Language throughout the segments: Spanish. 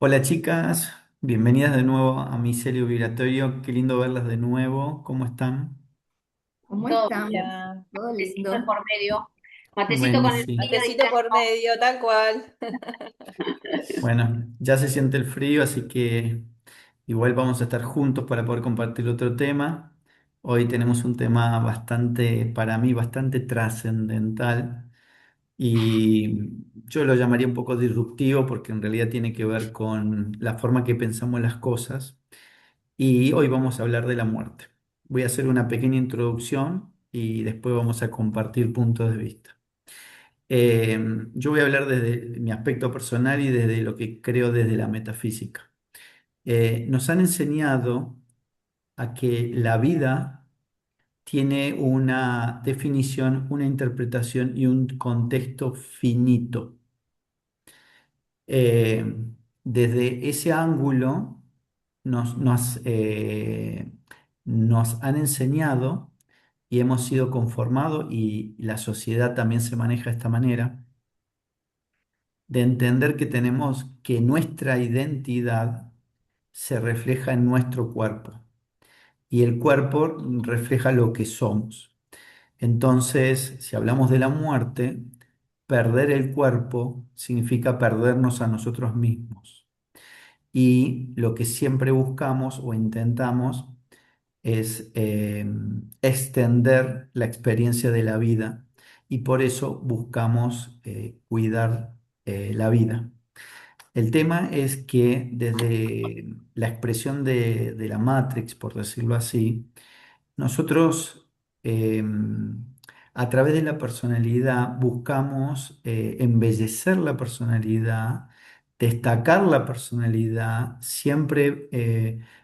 Hola chicas, bienvenidas de nuevo a mi celio vibratorio. Qué lindo verlas de nuevo. ¿Cómo están? ¿Cómo Todo estamos? bien. Todo Matecito de lindo. por medio. Matecito con el Buenísimo. frío Matecito por interno. medio, tal cual. Bueno, ya se siente el frío, así que igual vamos a estar juntos para poder compartir otro tema. Hoy tenemos un tema bastante, para mí, bastante trascendental y yo lo llamaría un poco disruptivo porque en realidad tiene que ver con la forma que pensamos las cosas. Y hoy vamos a hablar de la muerte. Voy a hacer una pequeña introducción y después vamos a compartir puntos de vista. Eh, yo voy a hablar desde mi aspecto personal y desde lo que creo desde la metafísica. Nos han enseñado a que la vida tiene una definición, una interpretación y un contexto finito. Eh, Desde ese ángulo nos han enseñado y hemos sido conformados, y la sociedad también se maneja de esta manera, de entender que tenemos que nuestra identidad se refleja en nuestro cuerpo y el cuerpo refleja lo que somos. Entonces, si hablamos de la muerte, perder el cuerpo significa perdernos a nosotros mismos. Y lo que siempre buscamos o intentamos es extender la experiencia de la vida, y por eso buscamos cuidar la vida. El tema es que desde la expresión de la Matrix, por decirlo así, nosotros, a través de la personalidad, buscamos embellecer la personalidad, destacar la personalidad, siempre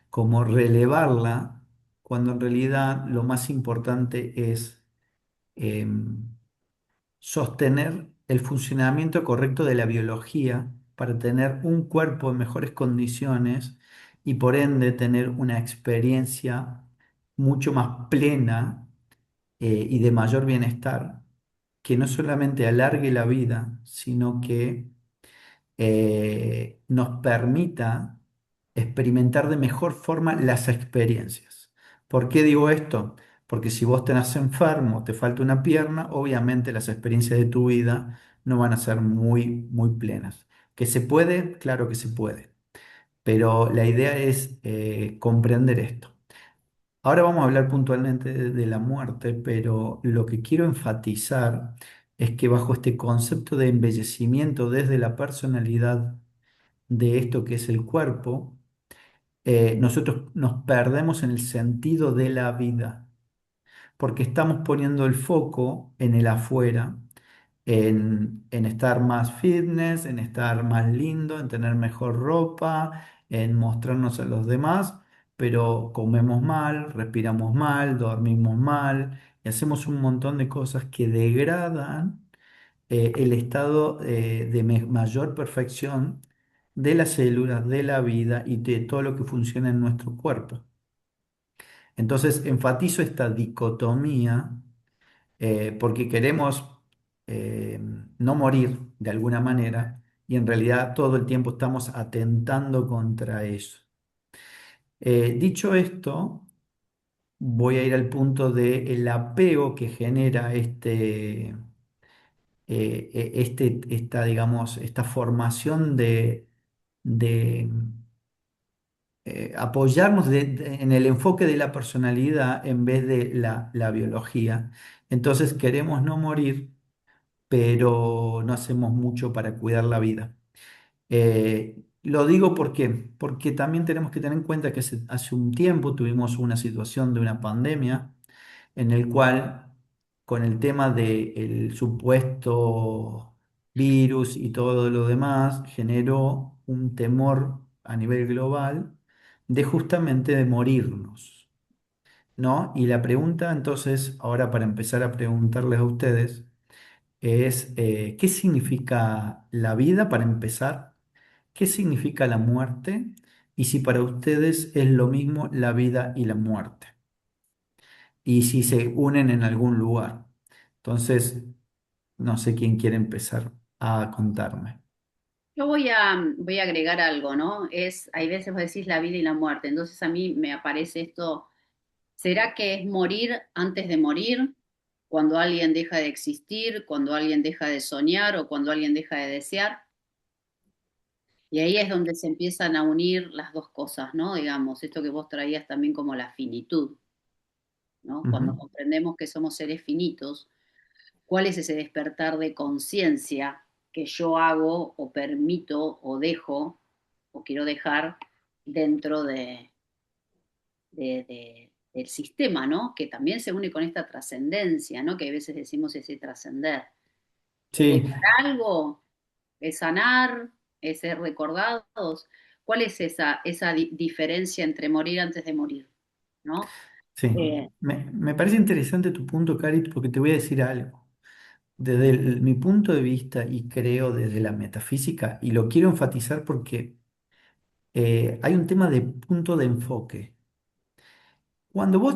como relevarla, cuando en realidad lo más importante es em, sostener el funcionamiento correcto de la biología para tener un cuerpo en mejores condiciones y por ende tener una experiencia mucho más plena y de mayor bienestar, que no solamente alargue la vida, sino que nos permita experimentar de mejor forma las experiencias. ¿Por qué digo esto? Porque si vos tenés enfermo, te falta una pierna, obviamente las experiencias de tu vida no van a ser muy plenas. ¿Que se puede? Claro que se puede, pero la idea es comprender esto. Ahora vamos a hablar puntualmente de la muerte, pero lo que quiero enfatizar es que bajo este concepto de embellecimiento desde la personalidad de esto que es el cuerpo, nosotros nos perdemos en el sentido de la vida, porque estamos poniendo el foco en el afuera, en estar más fitness, en estar más lindo, en tener mejor ropa, en mostrarnos a los demás, pero comemos mal, respiramos mal, dormimos mal y hacemos un montón de cosas que degradan el estado de mayor perfección de las células, de la vida y de todo lo que funciona en nuestro cuerpo. Entonces, enfatizo esta dicotomía porque queremos eh, no morir de alguna manera y en realidad todo el tiempo estamos atentando contra eso. Dicho esto, voy a ir al punto del apego que genera digamos, esta formación de apoyarnos en el enfoque de la personalidad en vez de la biología. Entonces queremos no morir, pero no hacemos mucho para cuidar la vida. Lo digo porque también tenemos que tener en cuenta que hace un tiempo tuvimos una situación de una pandemia en el cual, con el tema del supuesto virus y todo lo demás, generó un temor a nivel global de justamente de morirnos, ¿no? Y la pregunta entonces, ahora para empezar a preguntarles a ustedes, es ¿qué significa la vida para empezar? ¿Qué significa la muerte? Y si para ustedes es lo mismo la vida y la muerte, y si se unen en algún lugar. Entonces, no sé quién quiere empezar a contarme. Yo voy a agregar algo, ¿no? Hay veces vos decís la vida y la muerte, entonces a mí me aparece esto, ¿será que es morir antes de morir? Cuando alguien deja de existir, cuando alguien deja de soñar o cuando alguien deja de desear. Y ahí es donde se empiezan a unir las dos cosas, ¿no? Digamos, esto que vos traías también como la finitud, ¿no? Cuando Ujú. comprendemos que somos seres finitos, ¿cuál es ese despertar de conciencia que yo hago o permito o dejo o quiero dejar dentro del sistema, ¿no? Que también se une con esta trascendencia, ¿no? Que a veces decimos ese trascender. ¿Es Sí, dejar algo? ¿Es sanar? ¿Es ser recordados? ¿Cuál es esa diferencia entre morir antes de morir? ¿No? sí. Eh, Me parece interesante tu punto, Carit, porque te voy a decir algo. Desde mi punto de vista y creo desde la metafísica, y lo quiero enfatizar porque hay un tema de punto de enfoque. Cuando vos,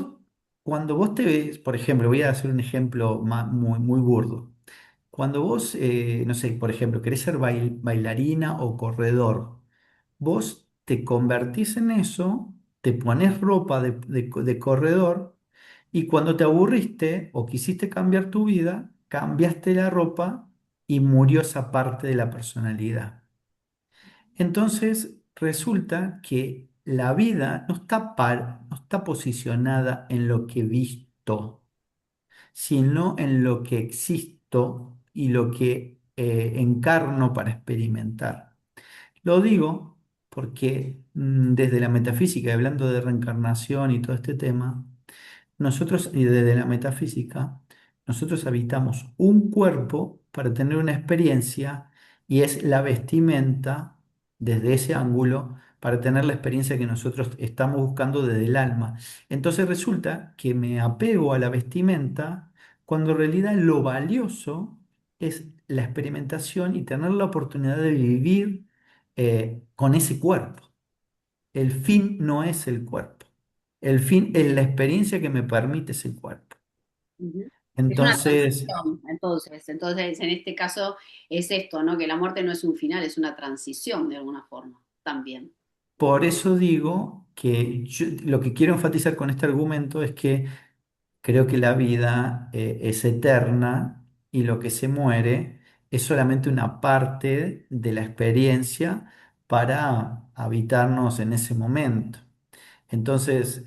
cuando vos te ves, por ejemplo, voy a hacer un ejemplo muy, muy burdo. Cuando vos, no sé, por ejemplo, querés ser bailarina o corredor, vos te convertís en eso, te pones ropa de corredor y cuando te aburriste o quisiste cambiar tu vida, cambiaste la ropa y murió esa parte de la personalidad. Entonces resulta que la vida no está posicionada en lo que visto, sino en lo que existo y lo que encarno para experimentar. Lo digo porque desde la metafísica, y hablando de reencarnación y todo este tema, nosotros, y desde la metafísica, nosotros habitamos un cuerpo para tener una experiencia y es la vestimenta desde ese ángulo para tener la experiencia que nosotros estamos buscando desde el alma. Entonces resulta que me apego a la vestimenta cuando en realidad lo valioso es la experimentación y tener la oportunidad de vivir con ese cuerpo. El fin no es el cuerpo. El fin es la experiencia que me permite ese cuerpo. Ujú. Es una Entonces, transición, entonces en este caso es esto, ¿no? Que la muerte no es un final, es una transición de alguna forma también. por eso digo que lo que quiero enfatizar con este argumento es que creo que la vida es eterna y lo que se muere es solamente una parte de la experiencia para habitarnos en ese momento. Entonces,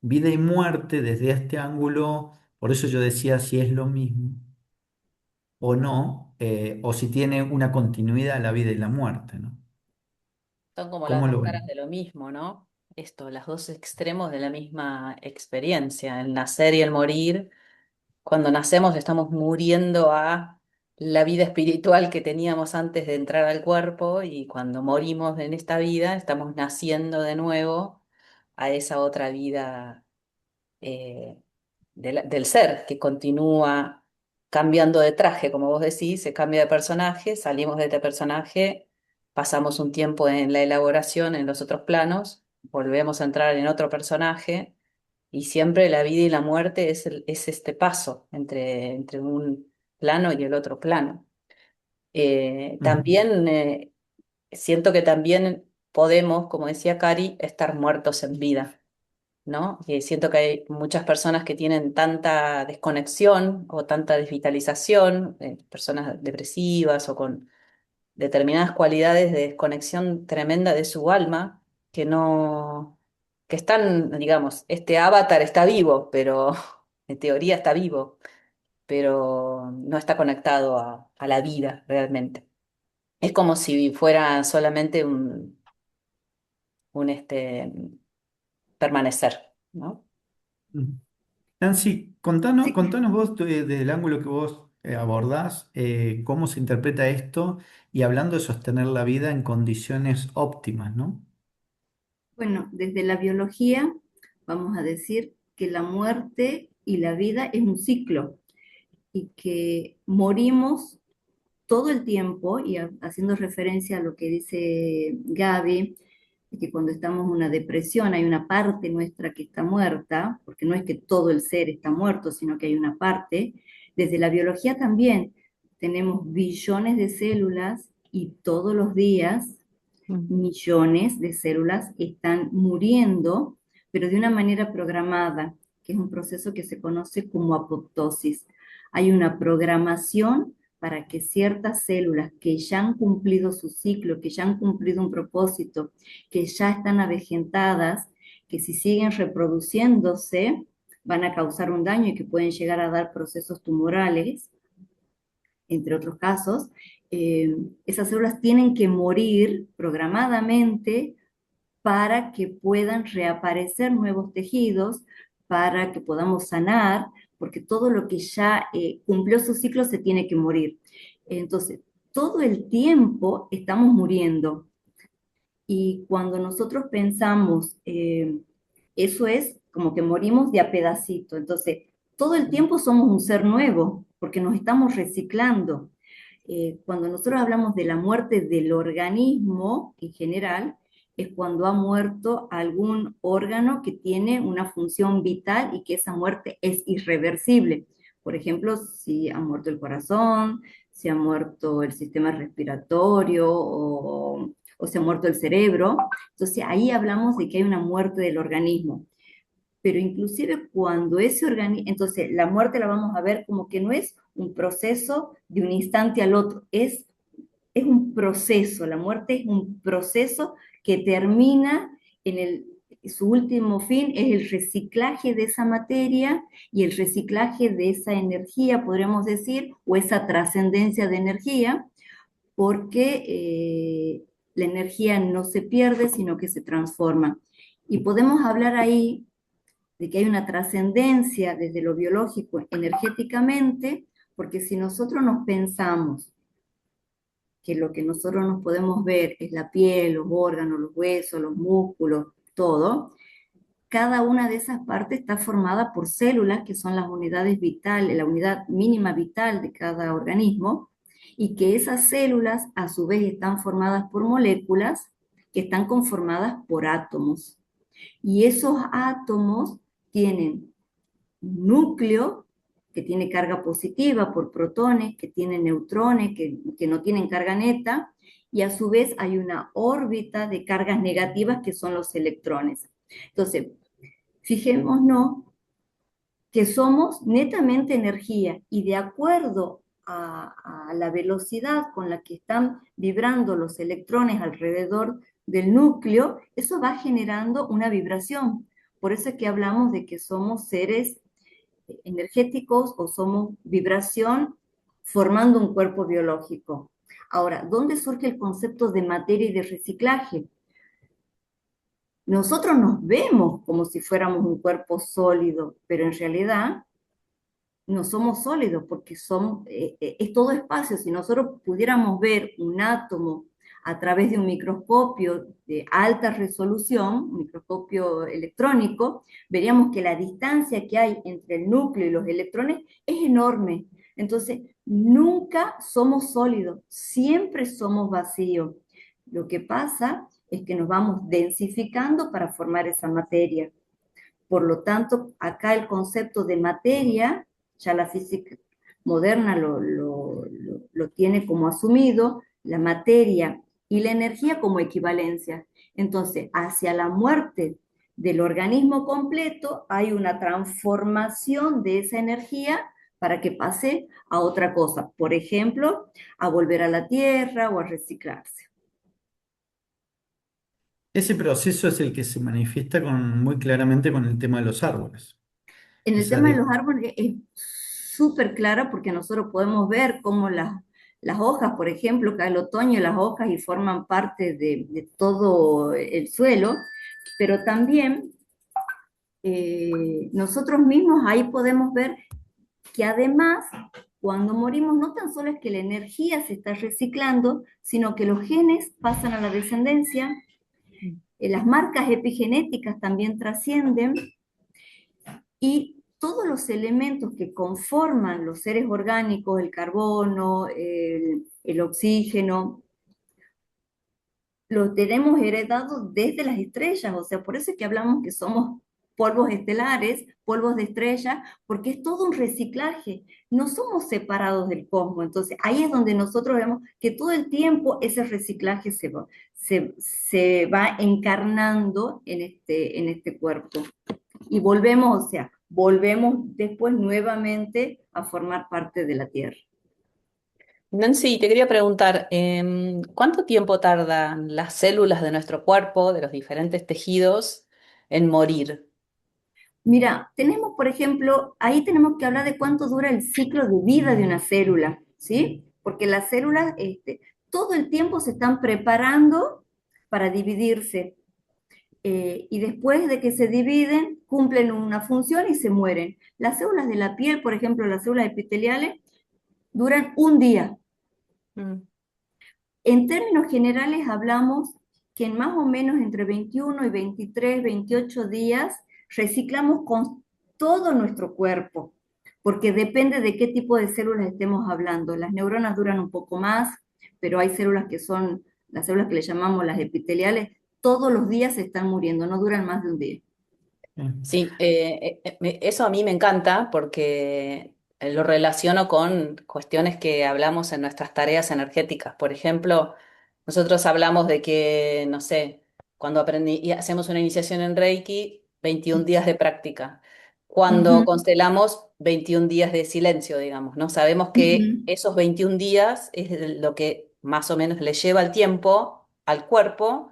vida y muerte desde este ángulo, por eso yo decía si es lo mismo o no, o si tiene una continuidad la vida y la muerte, ¿no? Son como las ¿Cómo dos lo caras ven? de lo mismo, ¿no? Esto, los dos extremos de la misma experiencia, el nacer y el morir. Cuando nacemos estamos muriendo a la vida espiritual que teníamos antes de entrar al cuerpo y cuando morimos en esta vida estamos naciendo de nuevo a esa otra vida eh, del ser que continúa cambiando de traje, como vos decís, se cambia de personaje, salimos de este personaje, pasamos un tiempo en la elaboración, en los otros planos, volvemos a entrar en otro personaje y siempre la vida y la muerte es este paso entre un plano y el otro plano. Ujú, También siento que también podemos, como decía Cari, estar muertos en vida, ¿no? Siento que hay muchas personas que tienen tanta desconexión o tanta desvitalización, personas depresivas o con determinadas cualidades de desconexión tremenda de su alma, que no, que están, digamos, este avatar está vivo, pero en teoría está vivo, pero no está conectado a la vida realmente. Es como si fuera solamente un permanecer, ¿no? ujú. Nancy, Sí, contanos vos desde el ángulo que vos abordás, cómo se interpreta esto y hablando de sostener la vida en condiciones óptimas, ¿no? bueno, desde la biología vamos a decir que la muerte y la vida es un ciclo y que morimos todo el tiempo, y haciendo referencia a lo que dice Gaby, de que cuando estamos en una depresión hay una parte nuestra que está muerta, porque no es que todo el ser está muerto, sino que hay una parte. Desde la biología también tenemos billones de células y todos los días Mm. millones de células están muriendo, pero de una manera programada, que es un proceso que se conoce como apoptosis. Hay una programación para que ciertas células que ya han cumplido su ciclo, que ya han cumplido un propósito, que ya están avejentadas, que si siguen reproduciéndose van a causar un daño y que pueden llegar a dar procesos tumorales, entre otros casos, esas células tienen que morir programadamente para que puedan reaparecer nuevos tejidos, para que podamos sanar, porque todo lo que ya cumplió su ciclo se tiene que morir. Entonces, todo el tiempo estamos muriendo. Y cuando nosotros pensamos, eso es como que morimos de a pedacito. Entonces, todo el tiempo somos un ser nuevo, porque nos estamos reciclando. Cuando nosotros hablamos de la muerte del organismo en general, es cuando ha muerto algún órgano que tiene una función vital y que esa muerte es irreversible. Por ejemplo, si ha muerto el corazón, si ha muerto el sistema respiratorio o se ha muerto el cerebro. Entonces ahí hablamos de que hay una muerte del organismo. Pero inclusive cuando ese organismo, entonces la muerte la vamos a ver como que no es un proceso de un instante al otro, es un proceso, la muerte es un proceso que termina en su último fin, es el reciclaje de esa materia y el reciclaje de esa energía, podríamos decir, o esa trascendencia de energía, porque la energía no se pierde, sino que se transforma. Y podemos hablar ahí de que hay una trascendencia desde lo biológico energéticamente, porque si nosotros nos pensamos que lo que nosotros nos podemos ver es la piel, los órganos, los huesos, los músculos, todo, cada una de esas partes está formada por células que son las unidades vitales, la unidad mínima vital de cada organismo, y que esas células a su vez están formadas por moléculas que están conformadas por átomos. Y esos átomos tienen un núcleo que tiene carga positiva por protones, que tiene neutrones, que no tienen carga neta, y a su vez hay una órbita de cargas negativas que son los electrones. Entonces, fijémonos que somos netamente energía y de acuerdo a la velocidad con la que están vibrando los electrones alrededor del núcleo, eso va generando una vibración. Por eso es que hablamos de que somos seres energéticos o somos vibración formando un cuerpo biológico. Ahora, ¿dónde surge el concepto de materia y de reciclaje? Nosotros nos vemos como si fuéramos un cuerpo sólido, pero en realidad no somos sólidos porque es todo espacio. Si nosotros pudiéramos ver un átomo a través de un microscopio de alta resolución, un microscopio electrónico, veríamos que la distancia que hay entre el núcleo y los electrones es enorme. Entonces, nunca somos sólidos, siempre somos vacíos. Lo que pasa es que nos vamos densificando para formar esa materia. Por lo tanto, acá el concepto de materia, ya la física moderna lo tiene como asumido, la materia y la energía como equivalencia. Entonces, hacia la muerte del organismo completo hay una transformación de esa energía para que pase a otra cosa, por ejemplo, a volver a la tierra o a reciclarse. Ese proceso es el que se manifiesta muy claramente con el tema de los árboles. En el Esa tema de los de- árboles es súper clara porque nosotros podemos ver cómo las hojas, por ejemplo, cae el otoño las hojas y forman parte de todo el suelo, pero también nosotros mismos ahí podemos ver que además cuando morimos no tan solo es que la energía se está reciclando, sino que los genes pasan a la descendencia, las marcas epigenéticas también trascienden y todos los elementos que conforman los seres orgánicos, el carbono, el oxígeno, los tenemos heredados desde las estrellas, o sea, por eso es que hablamos que somos polvos estelares, polvos de estrellas, porque es todo un reciclaje. No somos separados del cosmos. Entonces, ahí es donde nosotros vemos que todo el tiempo ese reciclaje se va encarnando en este cuerpo. Y volvemos, o sea, volvemos después nuevamente a formar parte de la Tierra. Nancy, te quería preguntar, ¿cuánto tiempo tardan las células de nuestro cuerpo, de los diferentes tejidos, en morir? Mira, tenemos, por ejemplo, ahí tenemos que hablar de cuánto dura el ciclo de vida de una célula, ¿sí? Porque las células, todo el tiempo se están preparando para dividirse. Y después de que se dividen, cumplen una función y se mueren. Las células de la piel, por ejemplo, las células epiteliales, duran un día. Mm. En términos generales, hablamos que en más o menos entre 21 y 23, 28 días reciclamos con todo nuestro cuerpo, porque depende de qué tipo de células estemos hablando. Las neuronas duran un poco más, pero hay células que son las células que le llamamos las epiteliales, todos los días se están muriendo, no duran más de un día. Sí, eso a mí me encanta porque lo relaciono con cuestiones que hablamos en nuestras tareas energéticas. Por ejemplo, nosotros hablamos de que, no sé, cuando y hacemos una iniciación en Reiki, 21 días de práctica. Cuando Ujú, constelamos, 21 días de silencio, digamos, ¿no? Sabemos que ujú. esos 21 días es lo que más o menos le lleva el tiempo al cuerpo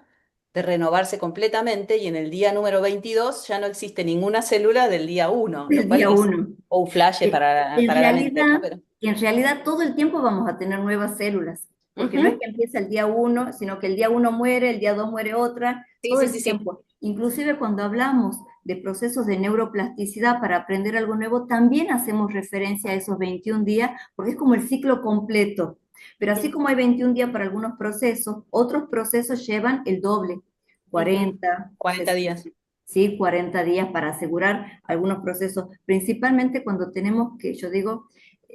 de renovarse completamente y en el día número 22 ya no existe ninguna célula del día uno, lo El cual día es uno. un flash Eh, para la mente, ¿no? Pero, En realidad todo el tiempo vamos a tener nuevas células, porque no es ujú. que empieza el día uno, sino que el día uno muere, el día dos muere otra, Sí, todo sí, el sí, sí. tiempo. Inclusive cuando hablamos de procesos de neuroplasticidad para aprender algo nuevo, también hacemos referencia a esos 21 días, porque es como el ciclo completo. Pero así Ujú, como hay 21 días para algunos procesos, otros procesos llevan el doble, ujú. 40, 40 60. días. ¿Sí? 40 días para asegurar algunos procesos, principalmente cuando tenemos que, yo digo,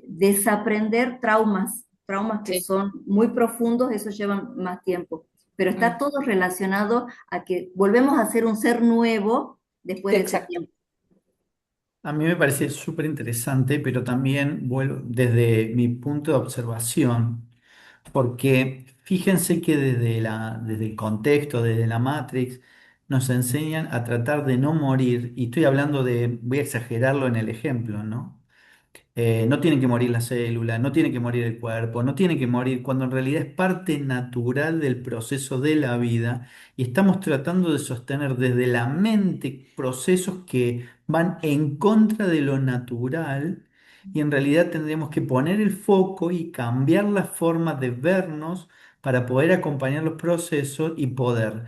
desaprender traumas que Sí, son muy profundos, eso lleva más tiempo. Pero está mm, todo relacionado a que volvemos a ser un ser nuevo después de ese exacto. tiempo. A mí me parece súper interesante, pero también vuelvo desde mi punto de observación, porque fíjense que desde el contexto, desde la Matrix, nos enseñan a tratar de no morir, y estoy hablando de, voy a exagerarlo en el ejemplo, ¿no? No tienen que morir las células, no tiene que morir el cuerpo, no tiene que morir, cuando en realidad es parte natural del proceso de la vida y estamos tratando de sostener desde la mente procesos que van en contra de lo natural y en realidad tendremos que poner el foco y cambiar la forma de vernos para poder acompañar los procesos y poder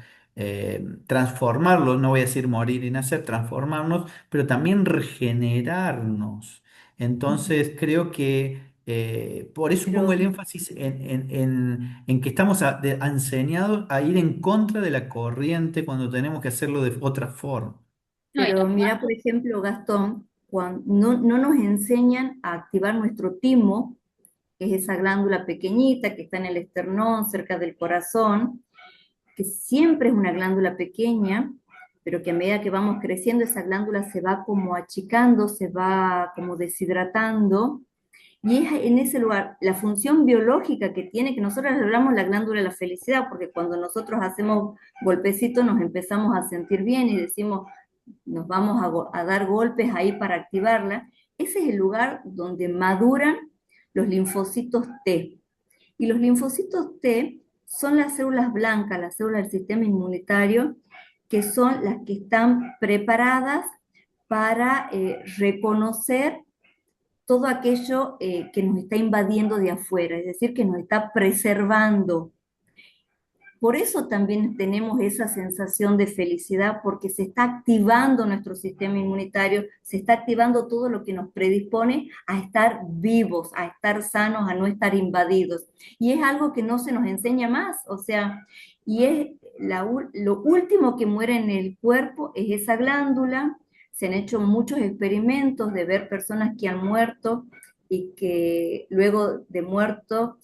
transformarlos, no voy a decir morir y nacer, transformarnos, pero también regenerarnos. Entonces, creo que por eso pongo el Pero, énfasis en que estamos enseñados a ir en contra de la corriente cuando tenemos que hacerlo de otra forma. No, y pero mira, por ejemplo, Gastón, cuando no nos enseñan a activar nuestro timo, que es esa glándula pequeñita que está en el esternón, cerca del corazón, que siempre es una glándula pequeña, pero que a medida que vamos creciendo, esa glándula se va como achicando, se va como deshidratando, y es en ese lugar la función biológica que tiene, que nosotros le hablamos la glándula de la felicidad, porque cuando nosotros hacemos golpecitos nos empezamos a sentir bien y decimos, nos vamos a dar golpes ahí para activarla. Ese es el lugar donde maduran los linfocitos T. Y los linfocitos T son las células blancas, las células del sistema inmunitario, que son las que están preparadas para reconocer todo aquello que nos está invadiendo de afuera, es decir, que nos está preservando. Por eso también tenemos esa sensación de felicidad, porque se está activando nuestro sistema inmunitario, se está activando todo lo que nos predispone a estar vivos, a estar sanos, a no estar invadidos. Y es algo que no se nos enseña más, o sea, y es lo último que muere en el cuerpo es esa glándula. Se han hecho muchos experimentos de ver personas que han muerto y que luego de muerto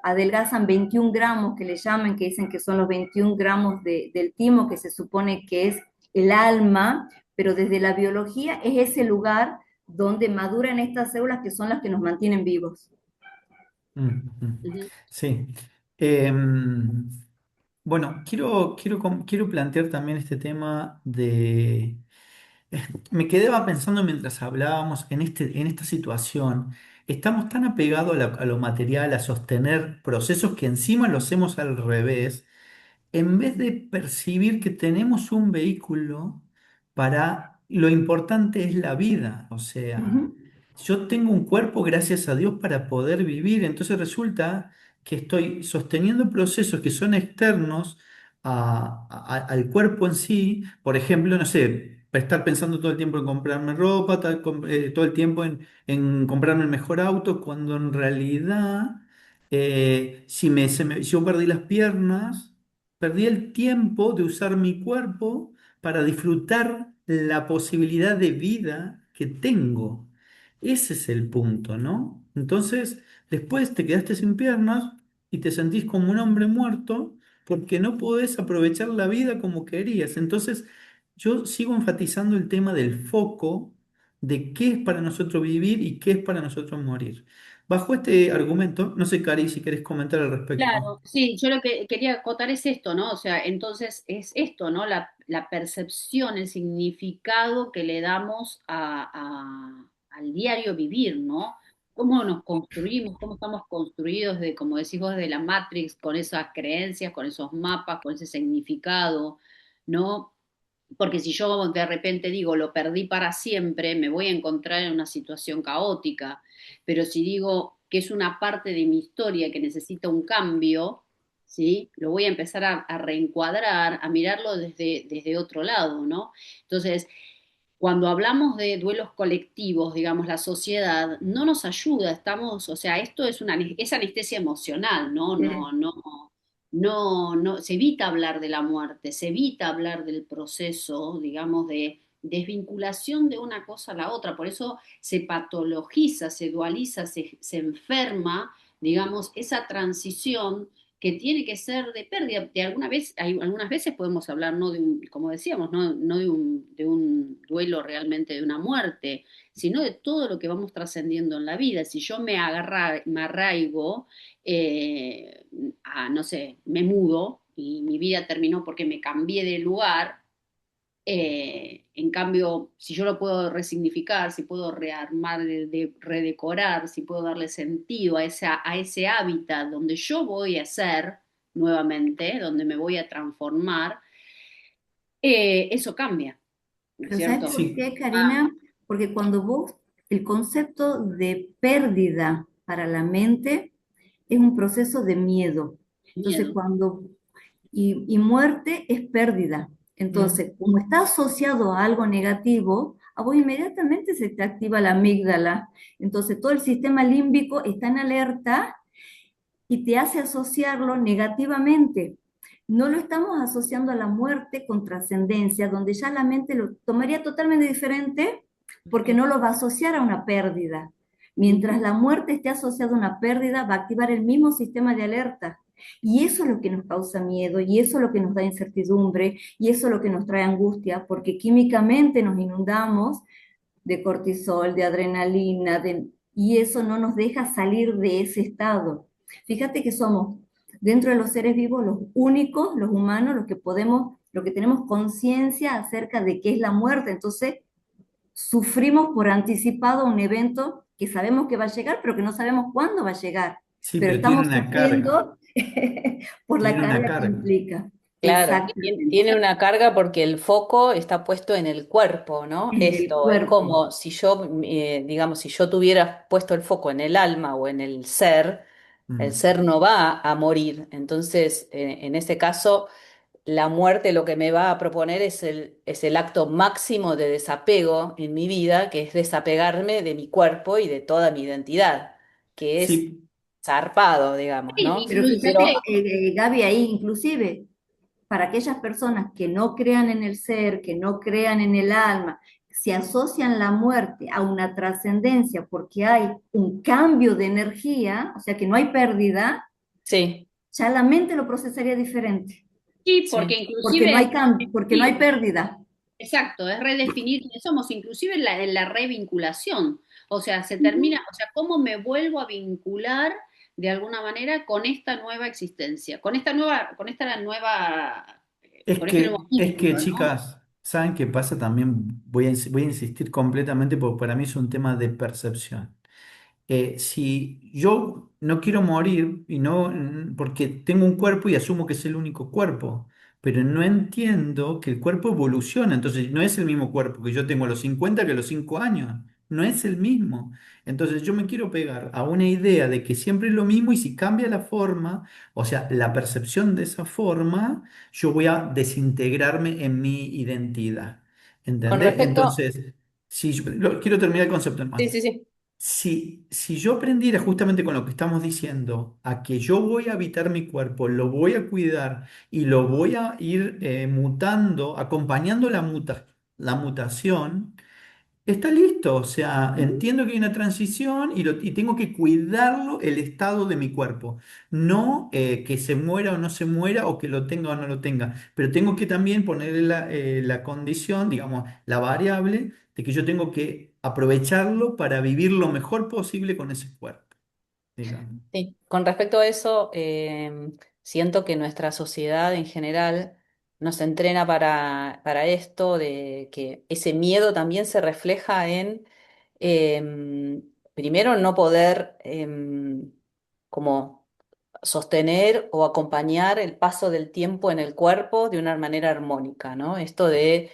adelgazan 21 gramos, que le llaman, que dicen que son los 21 gramos del timo, que se supone que es el alma, pero desde la biología es ese lugar donde maduran estas células que son las que nos mantienen vivos. Ujú. Sí. Em, bueno, quiero plantear también este tema de... Me quedaba pensando mientras hablábamos en esta situación. Estamos tan apegados a lo material, a sostener procesos que encima lo hacemos al revés en vez de percibir que tenemos un vehículo para lo importante es la vida. O sea, Ujú. yo tengo un cuerpo, gracias a Dios, para poder vivir. Entonces resulta que estoy sosteniendo procesos que son externos al cuerpo en sí. Por ejemplo, no sé, estar pensando todo el tiempo en comprarme ropa, todo el tiempo en comprarme el mejor auto, cuando en realidad, si yo perdí las piernas, perdí el tiempo de usar mi cuerpo para disfrutar la posibilidad de vida que tengo. Ese es el punto, ¿no? Entonces, después te quedaste sin piernas y te sentís como un hombre muerto porque no podés aprovechar la vida como querías. Entonces, yo sigo enfatizando el tema del foco de qué es para nosotros vivir y qué es para nosotros morir. Bajo este argumento, no sé, Cari, si querés comentar al respecto. Claro, sí, yo lo que quería acotar es esto, ¿no? O sea, entonces es esto, ¿no? La percepción, el significado que le damos al diario vivir, ¿no? Cómo nos construimos, cómo estamos construidos de, como decís vos, de la Matrix, con esas creencias, con esos mapas, con ese significado, ¿no? Porque si yo de repente digo, lo perdí para siempre, me voy a encontrar en una situación caótica. Pero si digo que es una parte de mi historia que necesita un cambio, ¿sí? Lo voy a empezar a reencuadrar, a mirarlo desde otro lado, ¿no? Entonces, cuando hablamos de duelos colectivos, digamos, la sociedad no nos ayuda, estamos, o sea, esto es anestesia emocional, ¿no? Sí. No, se evita hablar de la muerte, se evita hablar del proceso, digamos, de desvinculación de una cosa a la otra, por eso se patologiza, se dualiza, se enferma, digamos, esa transición que tiene que ser de pérdida. Algunas veces podemos hablar, no de un, como decíamos, no de un duelo realmente de una muerte, sino de todo lo que vamos trascendiendo en la vida. Si yo me arraigo, no sé, me mudo y mi vida terminó porque me cambié de lugar, en cambio, si yo lo puedo resignificar, si puedo rearmar, redecorar, si puedo darle sentido a ese hábitat donde yo voy a ser nuevamente, donde me voy a transformar, eso cambia, ¿no es Pero ¿sabes cierto? por Sí, qué, Karina? Porque cuando vos, el concepto de pérdida para la mente es un proceso de miedo. Entonces, Miedo. y muerte es pérdida. mm, Entonces, como está asociado a algo negativo, a vos inmediatamente se te activa la amígdala. Entonces, todo el sistema límbico está en alerta y te hace asociarlo negativamente. No lo estamos asociando a la muerte con trascendencia, donde ya la mente lo tomaría totalmente diferente porque no lo va a asociar a una pérdida. Mientras la muerte esté asociada a una pérdida, va a activar el mismo sistema de alerta. Y eso es lo que nos causa miedo, y eso es lo que nos da incertidumbre, y eso es lo que nos trae angustia, porque químicamente nos inundamos de cortisol, de adrenalina, y eso no nos deja salir de ese estado. Fíjate que somos, dentro de los seres vivos, los únicos, los humanos, los que podemos, los que tenemos conciencia acerca de qué es la muerte. Entonces, sufrimos por anticipado un evento que sabemos que va a llegar, pero que no sabemos cuándo va a llegar. sí, Pero pero tiene estamos una carga, sufriendo por la tiene una carga que carga. implica. Claro, tiene Exactamente. una carga porque el foco está puesto en el cuerpo, ¿no? En el Esto es cuerpo. como si yo, digamos, si yo tuviera puesto el foco en el alma o en el Mm. ser no va a morir. Entonces, en ese caso, la muerte lo que me va a proponer es el acto máximo de desapego en mi vida, que es desapegarme de mi cuerpo y de toda mi identidad, que es Sí, zarpado, digamos, Sí, ¿no? Pero Pero fíjate, Gaby, ahí inclusive, para aquellas personas que no crean en el ser, que no crean en el alma, si asocian la muerte a una trascendencia porque hay un cambio de energía, o sea que no hay pérdida, sí, ya la mente lo procesaría diferente, sí, porque sí. porque no hay inclusive cambio, porque no hay sí, pérdida. exacto, es redefinir quiénes somos, inclusive en la revinculación. O sea, se Ujú. termina, o sea, cómo me vuelvo a vincular de alguna manera con esta nueva existencia, con este nuevo Es que, vínculo, ¿no? chicas, ¿saben qué pasa? También voy a insistir completamente porque para mí es un tema de percepción. Si yo no quiero morir y no porque tengo un cuerpo y asumo que es el único cuerpo, pero no entiendo que el cuerpo evoluciona, entonces no es el mismo cuerpo que yo tengo a los 50 que a los 5 años, no es el mismo. Entonces yo me quiero pegar a una idea de que siempre es lo mismo y si cambia la forma, o sea, la percepción de esa forma, yo voy a desintegrarme en mi identidad. Con ¿Entendés? respecto, Entonces, si quiero terminar el concepto, sí, hermano. sí, sí. Si yo aprendiera justamente con lo que estamos diciendo, a que yo voy a habitar mi cuerpo, lo voy a cuidar y lo voy a ir mutando, acompañando la mutación, está listo. O sea, entiendo que hay una transición y tengo que cuidarlo el estado de mi cuerpo. No que se muera o no se muera o que lo tenga o no lo tenga. Pero tengo que también ponerle la condición, digamos, la variable de que yo tengo que aprovecharlo para vivir lo mejor posible con ese cuerpo, digamos. Sí, con respecto a eso, siento que nuestra sociedad en general nos entrena para esto, de que ese miedo también se refleja en, primero, no poder como sostener o acompañar el paso del tiempo en el cuerpo de una manera armónica, ¿no? Esto de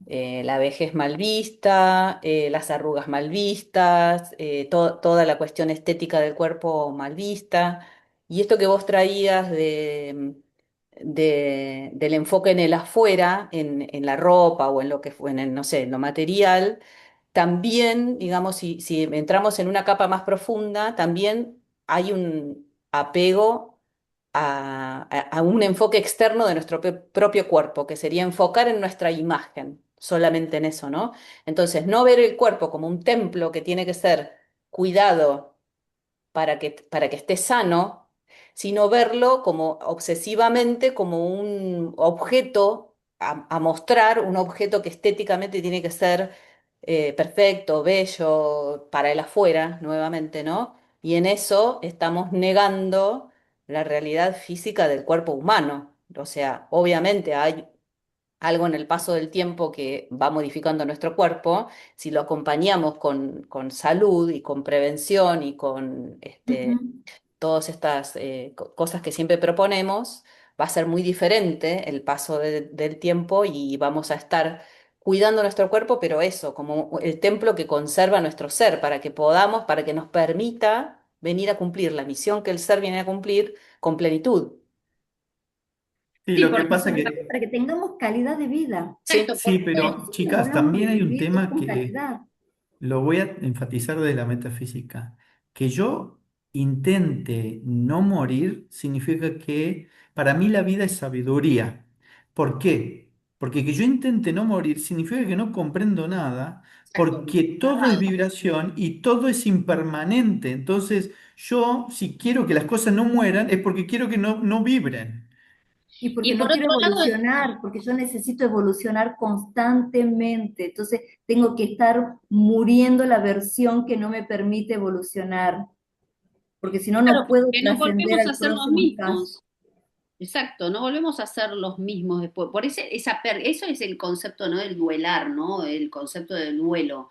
la vejez mal vista, las arrugas mal vistas, toda la cuestión estética del cuerpo mal vista. Y esto que vos traías del enfoque en el afuera, en la ropa o en lo que fue, en el, no sé, en lo material, también, digamos, si entramos en una capa más profunda, también hay un apego a un enfoque externo de nuestro propio cuerpo, que sería enfocar en nuestra imagen, solamente en eso, ¿no? Entonces, no ver el cuerpo como un templo que tiene que ser cuidado para que esté sano, sino verlo como obsesivamente como un objeto a mostrar, un objeto que estéticamente tiene que ser perfecto, bello, para el afuera, nuevamente, ¿no? Y en eso estamos negando la realidad física del cuerpo humano. O sea, obviamente hay algo en el paso del tiempo que va modificando nuestro cuerpo, si lo acompañamos con salud y con prevención y con Ujú. todas estas cosas que siempre proponemos, va a ser muy diferente el paso del tiempo y vamos a estar cuidando nuestro cuerpo, pero eso, como el templo que conserva nuestro ser, para que podamos, para que nos permita venir a cumplir la misión que el ser viene a cumplir con plenitud. Sí, Sí, lo que porque pasa Para que tengamos calidad de vida. Sí, exacto, sí, porque pero Nosotros chicas, hablamos de también hay un vivir es tema con que calidad. lo voy a enfatizar de la metafísica. Que yo intente no morir significa que para mí la vida es sabiduría. ¿Por qué? Porque que yo intente no morir significa que no comprendo nada, exacto, porque todo es nada. vibración y todo es impermanente. Entonces, yo si quiero que las cosas no mueran es porque quiero que no vibren. Y porque Y no por quiero otro lado, evolucionar, porque yo necesito evolucionar constantemente. Entonces tengo que estar muriendo la versión que no me permite evolucionar, porque si no, claro, no puedo porque no trascender volvemos a al ser los próximo caso. mismos. Exacto, no volvemos a ser los mismos después. Por eso es el concepto, ¿no? Del duelar, ¿no? El concepto del duelo.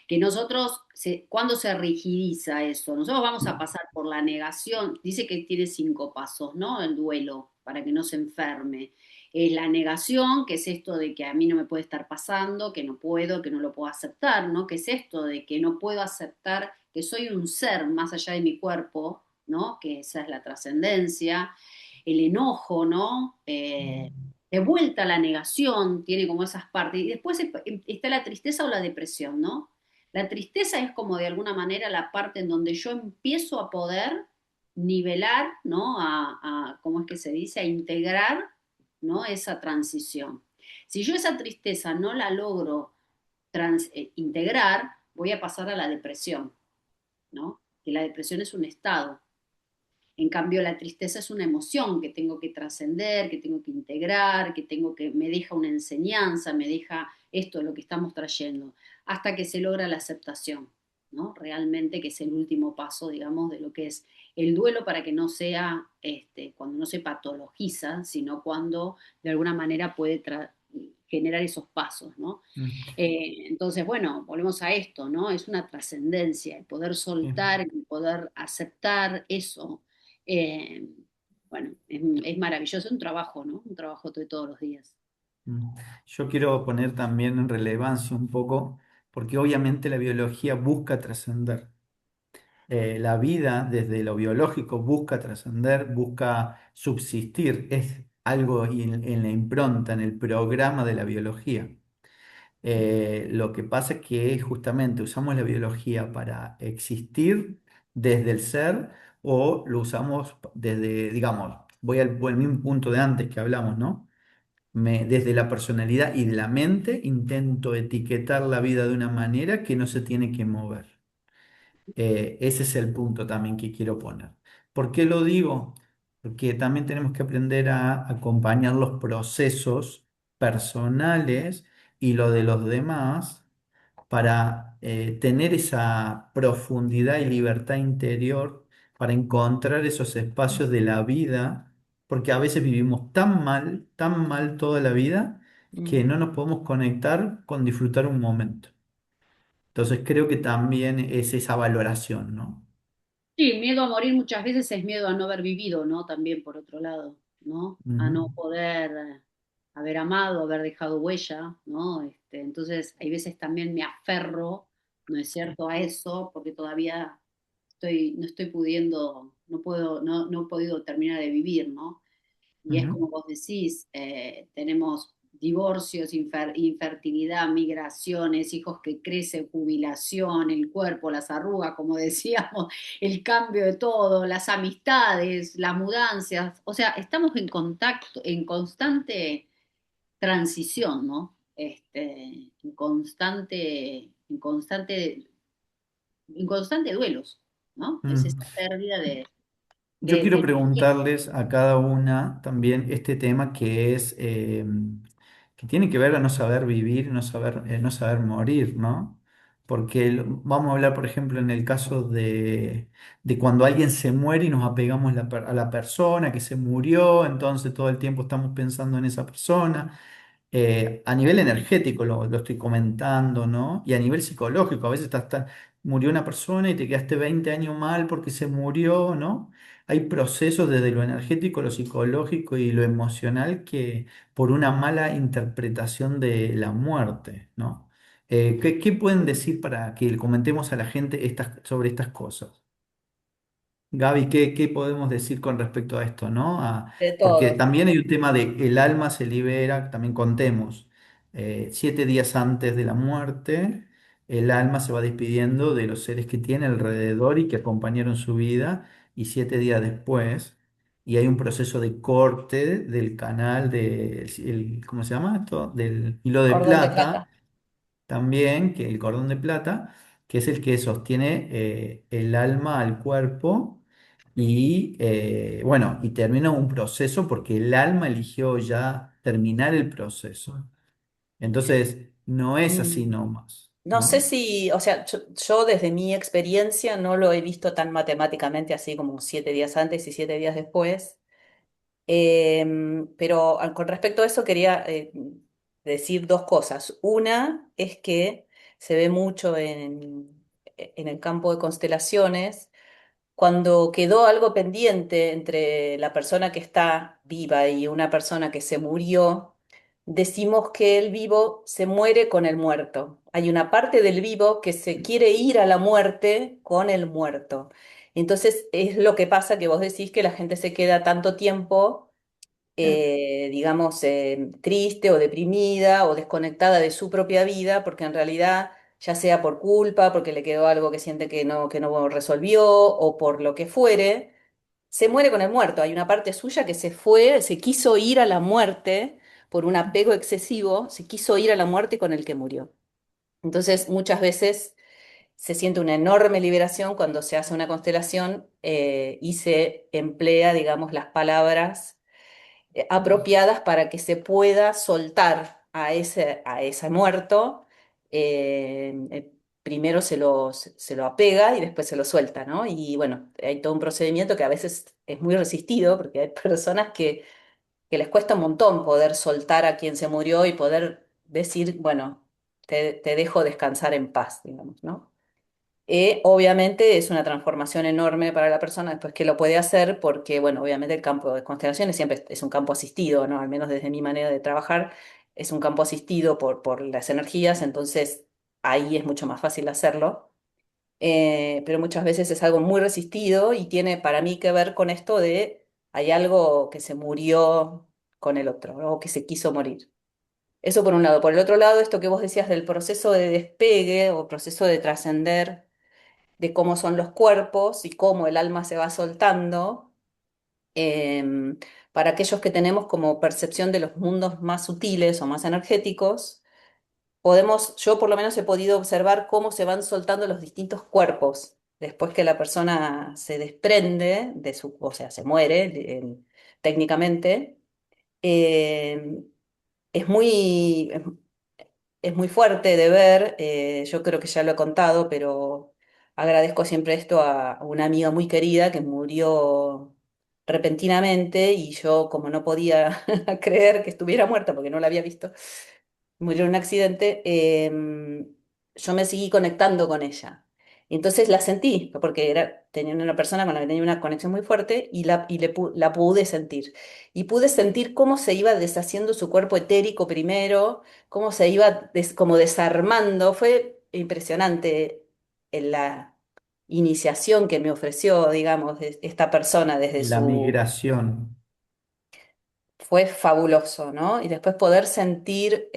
Que nosotros, cuando se rigidiza eso, nosotros vamos a pasar por la negación. Dice que tiene 5 pasos, ¿no? El duelo, para que no se enferme. Es la negación, que es esto de que a mí no me puede estar pasando, que no puedo, que no lo puedo aceptar, ¿no? Que es esto de que no puedo aceptar que soy un ser más allá de mi cuerpo, ¿no? Que esa es la trascendencia, el enojo, ¿no? De vuelta a la negación, tiene como esas partes. Y después está la tristeza o la depresión, ¿no? La tristeza es como de alguna manera la parte en donde yo empiezo a poder nivelar, ¿no? ¿Cómo es que se dice? A integrar, ¿no? Esa transición. Si yo esa tristeza no la logro integrar, voy a pasar a la depresión, ¿no? Que la depresión es un estado. En cambio, la tristeza es una emoción que tengo que trascender, que tengo que integrar, me deja una enseñanza, me deja esto de lo que estamos trayendo, hasta que se logra la aceptación, ¿no? Realmente que es el último paso, digamos, de lo que es el duelo para que no sea, cuando no se patologiza, sino cuando de alguna manera puede generar esos pasos, ¿no? Mm, Entonces, bueno, volvemos a esto, ¿no? Es una trascendencia, el poder soltar, bien. el poder aceptar eso. eh, bueno, es maravilloso, es un trabajo, ¿no? Un trabajo de todos los días. Mm. Yo quiero poner también en relevancia un poco, porque obviamente la biología busca trascender. La vida desde lo biológico busca trascender, busca subsistir, es algo en la impronta, en el programa de la biología. Lo que pasa es que justamente usamos la biología para existir desde el ser o lo usamos desde, digamos, voy al mismo punto de antes que hablamos, ¿no? Desde la personalidad y de la mente intento etiquetar la vida de una manera que no se tiene que mover. Ese es el punto también que quiero poner. ¿Por qué lo digo? Porque también tenemos que aprender a acompañar los procesos personales y lo de los demás para tener esa profundidad y libertad interior, para encontrar esos espacios de la vida, porque a veces vivimos tan mal toda la vida, que Mm. no nos podemos conectar con disfrutar un momento. Entonces creo que también es esa valoración, ¿no? Sí, miedo a morir muchas veces es miedo a no haber vivido, ¿no? También por otro lado, ¿no? A Ujú, no poder haber amado, haber dejado huella, ¿no? Entonces, hay veces también me aferro, ¿no es cierto?, a eso, porque todavía no estoy pudiendo, no puedo, no he podido terminar de vivir, ¿no? Y es ujú, como vos decís, tenemos divorcios, infertilidad, migraciones, hijos que crecen, jubilación, el cuerpo, las arrugas, como decíamos, el cambio de todo, las amistades, las mudanzas, o sea, estamos en contacto, en constante transición, ¿no? En constante duelos, ¿no? Es ujú. esta pérdida Yo quiero de preguntarles a cada una también este tema que es que tiene que ver a no saber vivir, no saber morir, ¿no? Porque vamos a hablar, por ejemplo, en el caso de cuando alguien se muere y nos apegamos a la persona que se murió, entonces todo el tiempo estamos pensando en esa persona. A nivel energético lo estoy comentando, ¿no? Y a nivel psicológico, a veces murió una persona y te quedaste 20 años mal porque se murió, ¿no? Hay procesos desde lo energético, lo psicológico y lo emocional que por una mala interpretación de la muerte, ¿no? ¿Qué pueden decir para que le comentemos a la gente sobre estas cosas? Gaby, ¿qué podemos decir con respecto a esto, ¿no? De Porque todo. también hay un tema de el alma se libera, también contemos, 7 días antes de la muerte, el alma se va despidiendo de los seres que tiene alrededor y que acompañaron su vida, y 7 días después, y hay un proceso de corte del canal ¿cómo se llama esto? Del hilo de Cordón de plata plata. también, que el cordón de plata, que es el que sostiene el alma al cuerpo y bueno, y termina un proceso porque el alma eligió ya terminar el proceso. Entonces, no es así Mm. nomás, No sé ¿no? si, o sea, yo desde mi experiencia no lo he visto tan matemáticamente así como 7 días antes y 7 días después. Pero con respecto a eso quería decir dos cosas. Una es que se ve mucho en el campo de constelaciones cuando quedó algo pendiente entre la persona que está viva y una persona que se murió, decimos que el vivo se muere con el muerto. Hay una parte del vivo que se quiere ir a la muerte con el muerto. Entonces es lo que pasa que vos decís que la gente se queda tanto tiempo digamos, triste o deprimida o desconectada de su propia vida, porque en realidad, ya sea por culpa, porque le quedó algo que siente que no resolvió, o por lo que fuere, se muere con el muerto. Hay una parte suya que se fue, se quiso ir a la muerte por un apego excesivo, se quiso ir a la muerte con el que murió. Entonces, muchas veces se siente una enorme liberación cuando se hace una constelación y se emplea, digamos, las palabras apropiadas para que se pueda soltar a ese muerto. Primero se lo apega y después se lo suelta, ¿no? Y bueno, hay todo un procedimiento que a veces es muy resistido porque hay personas que les cuesta un montón poder soltar a quien se murió y poder decir, bueno, te dejo descansar en paz, digamos, ¿no? Obviamente es una transformación enorme para la persona después que lo puede hacer, porque, bueno, obviamente el campo de constelaciones siempre es un campo asistido, ¿no? Al menos desde mi manera de trabajar, es un campo asistido por las energías, entonces ahí es mucho más fácil hacerlo. Pero muchas veces es algo muy resistido y tiene para mí que ver con esto de hay algo que se murió con el otro, ¿no? O que se quiso morir. Eso por un lado. Por el otro lado, esto que vos decías del proceso de despegue o proceso de trascender de cómo son los cuerpos y cómo el alma se va soltando. em, para aquellos que tenemos como percepción de los mundos más sutiles o más energéticos, yo por lo menos he podido observar cómo se van soltando los distintos cuerpos después que la persona se desprende de su, o sea, se muere técnicamente. Em, es muy, es muy fuerte de ver, yo creo que ya lo he contado, pero agradezco siempre esto a una amiga muy querida que murió repentinamente y yo como no podía creer que estuviera muerta porque no la había visto, murió en un accidente, yo me seguí conectando con ella. Y entonces la sentí, porque tenía una persona con la que tenía una conexión muy fuerte y la pude sentir. Y pude sentir cómo se iba deshaciendo su cuerpo etérico primero, cómo se iba como desarmando. Fue impresionante en la iniciación que me ofreció, digamos, esta persona desde La su migración. fue fabuloso, ¿no? Y después poder sentir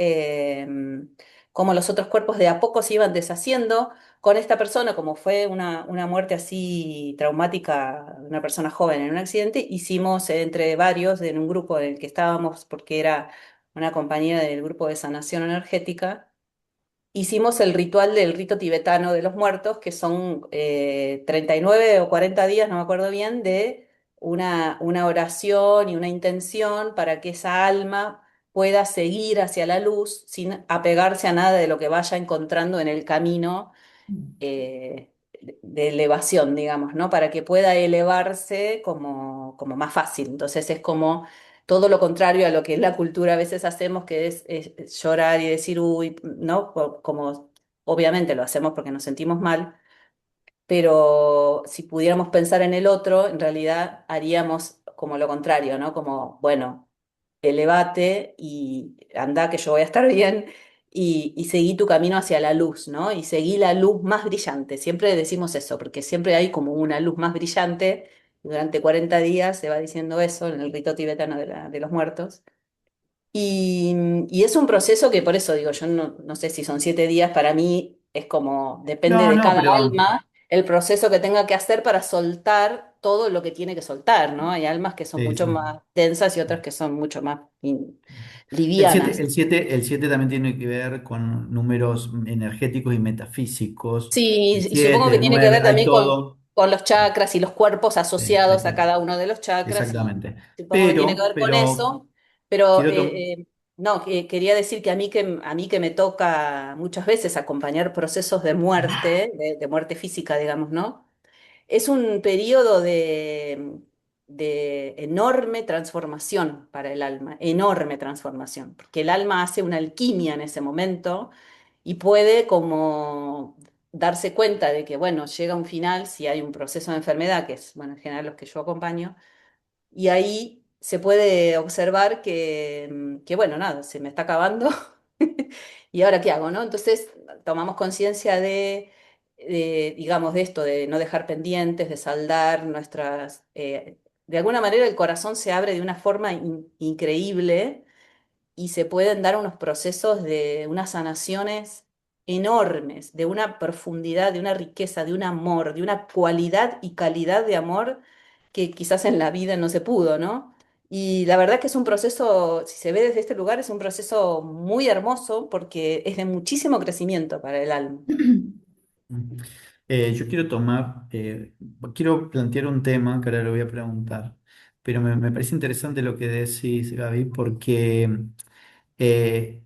cómo los otros cuerpos de a poco se iban deshaciendo con esta persona, como fue una muerte así traumática de una persona joven en un accidente, hicimos entre varios en un grupo en el que estábamos, porque era una compañía del grupo de sanación energética. Hicimos el ritual del rito tibetano de los muertos, que son 39 o 40 días, no me acuerdo bien, de una oración y una intención para que esa alma pueda seguir hacia la luz sin apegarse a nada de lo que vaya encontrando en el camino de elevación, digamos, ¿no? Para que pueda elevarse como más fácil. Entonces es como todo lo contrario a lo que en la cultura a veces hacemos, que es llorar y decir, uy, ¿no? Como obviamente lo hacemos porque nos sentimos mal, pero si pudiéramos pensar en el otro, en realidad haríamos como lo contrario, ¿no? Como, bueno, elevate y anda que yo voy a estar bien y seguí tu camino hacia la luz, ¿no? Y seguí la luz más brillante. Siempre decimos eso, porque siempre hay como una luz más brillante. Durante 40 días se va diciendo eso en el rito tibetano de los muertos. Y es un proceso que por eso digo, yo no sé si son 7 días, para mí es como, depende No, de no, cada pero alma, el proceso que tenga que hacer para soltar todo lo que tiene que soltar, ¿no? Hay almas que son sí, mucho sí. más densas y otras que son mucho más El 7 livianas. también tiene que ver con números energéticos y metafísicos. Sí, El y supongo 7, que el tiene que 9, ver hay también todo. con los chakras y los cuerpos asociados a cada uno de los chakras, y Exactamente. supongo que tiene que ver con Pero eso, pero quiero to- no, quería decir que a mí que me toca muchas veces acompañar procesos de muerte, de muerte física, digamos, ¿no? Es un periodo de enorme transformación para el alma, enorme transformación, porque el alma hace una alquimia en ese momento y puede como darse cuenta de que, bueno, llega un final si hay un proceso de enfermedad, que es, bueno, en general los que yo acompaño, y ahí se puede observar que bueno, nada, se me está acabando. ¿Y ahora qué hago, no? Entonces tomamos conciencia digamos, de esto, de no dejar pendientes, de saldar nuestras... de alguna manera el corazón se abre de una forma increíble y se pueden dar unos procesos de unas sanaciones enormes, de una profundidad, de una riqueza, de un amor, de una cualidad y calidad de amor que quizás en la vida no se pudo, ¿no? Y la verdad que es un proceso, si se ve desde este lugar, es un proceso muy hermoso porque es de muchísimo crecimiento para el alma. Mm. Yo quiero quiero plantear un tema que ahora lo voy a preguntar, pero me parece interesante lo que decís, Gaby, porque eh,